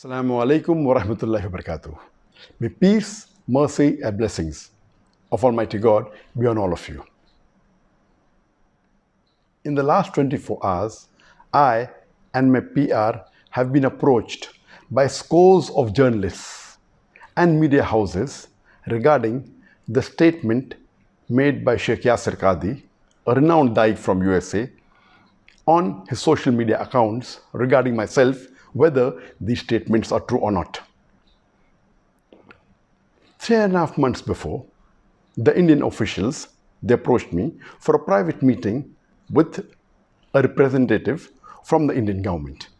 Assalamu alaikum wa rahmatullahi wa barakatuh. May peace, mercy, and blessings of Almighty God be on all of you. In the last 24 hours, I and my PR have been approached by scores of journalists and media houses regarding the statement made by Sheikh Yasir Qadhi, a renowned Naik from USA, on his social media accounts regarding myself, whether these statements are true or not. 3.5 months before, the Indian officials, they approached me for a private meeting with a representative from the Indian government.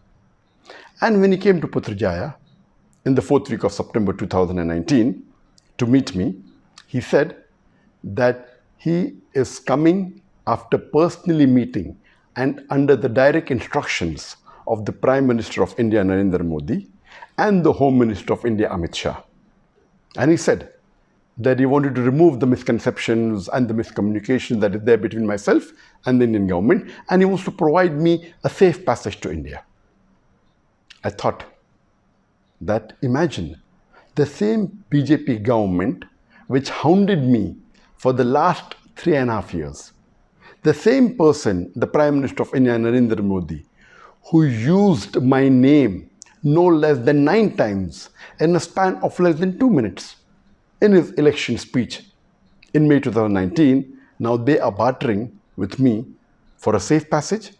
And when he came to Putrajaya in the 4th week of September 2019 to meet me, he said that he is coming after personally meeting and under the direct instructions of the Prime Minister of India, Narendra Modi, and the Home Minister of India, Amit Shah. And he said that he wanted to remove the misconceptions and the miscommunication that is there between myself and the Indian government, and he wants to provide me a safe passage to India. I thought that imagine the same BJP government which hounded me for the last 3.5 years, the same person, the Prime Minister of India, Narendra Modi, who used my name no less than 9 times in a span of less than 2 minutes in his election speech in May 2019, now they are bartering with me for a safe passage?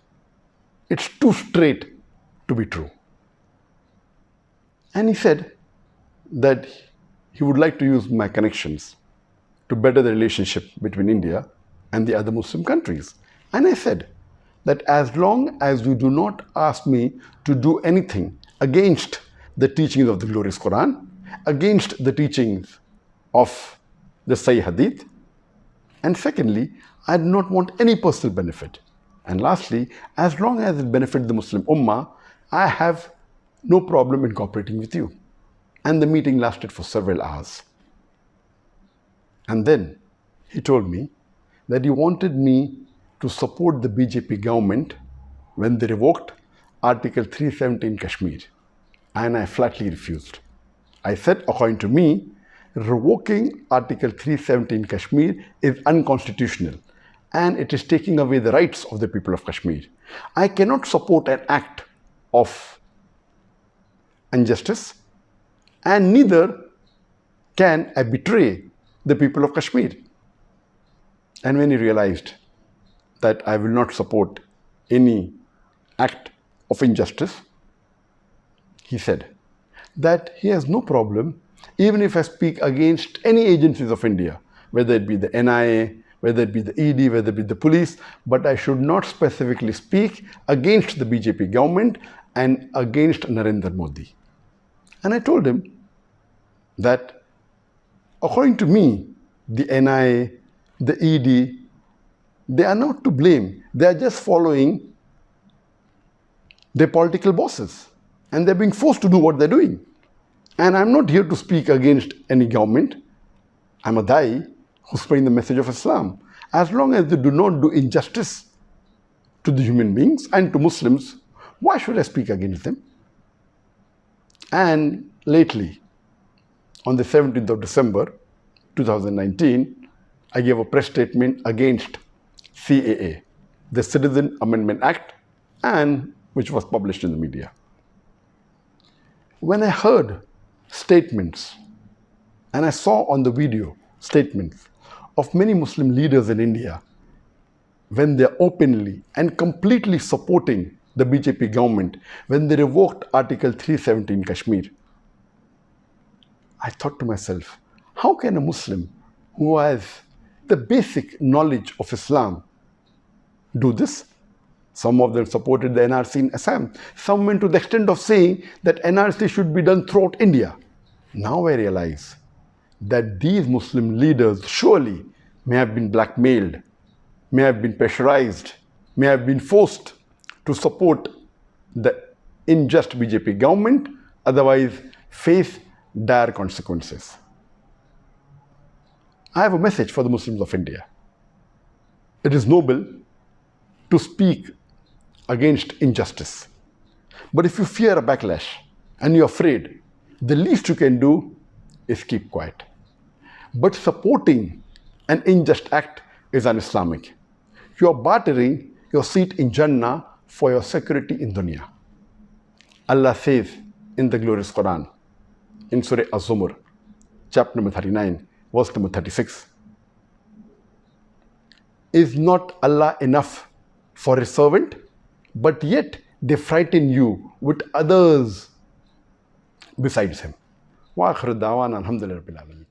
It's too straight to be true. And he said that he would like to use my connections to better the relationship between India and the other Muslim countries. And I said that as long as you do not ask me to do anything against the teachings of the glorious Quran, against the teachings of the Sahih Hadith, and secondly, I do not want any personal benefit. And lastly, as long as it benefits the Muslim Ummah, I have no problem in cooperating with you. And the meeting lasted for several hours. And then he told me that he wanted me to support the BJP government when they revoked Article 370 in Kashmir. And I flatly refused. I said, according to me, revoking Article 370 in Kashmir is unconstitutional and it is taking away the rights of the people of Kashmir. I cannot support an act of injustice, and neither can I betray the people of Kashmir. And when he realized that I will not support any act of injustice, he said that he has no problem even if I speak against any agencies of India, whether it be the NIA, whether it be the ED, whether it be the police, but I should not specifically speak against the BJP government and against Narendra Modi. And I told him that according to me, the NIA, the ED, they are not to blame. They are just following their political bosses and they're being forced to do what they're doing. And I'm not here to speak against any government. I'm a Dai who's spreading the message of Islam. As long as they do not do injustice to the human beings and to Muslims, why should I speak against them? And lately, on the 17th of December 2019, I gave a press statement against CAA, the Citizen Amendment Act, and which was published in the media. When I heard statements and I saw on the video statements of many Muslim leaders in India when they're openly and completely supporting the BJP government when they revoked Article 370 in Kashmir, I thought to myself, how can a Muslim who has the basic knowledge of Islam do this? Some of them supported the NRC in Assam. Some went to the extent of saying that NRC should be done throughout India. Now I realize that these Muslim leaders surely may have been blackmailed, may have been pressurized, may have been forced to support the unjust BJP government, otherwise face dire consequences. I have a message for the Muslims of India. It is noble to speak against injustice. But if you fear a backlash and you're afraid, the least you can do is keep quiet. But supporting an unjust act is un-Islamic. You are bartering your seat in Jannah for your security in dunya. Allah says in the glorious Quran, in Surah Az-Zumar, chapter number 39, verse number 36. Is not Allah enough for His servant? But yet they frighten you with others besides Him. Wa akhiru da'wana alhamdulillahi rabbil alamin.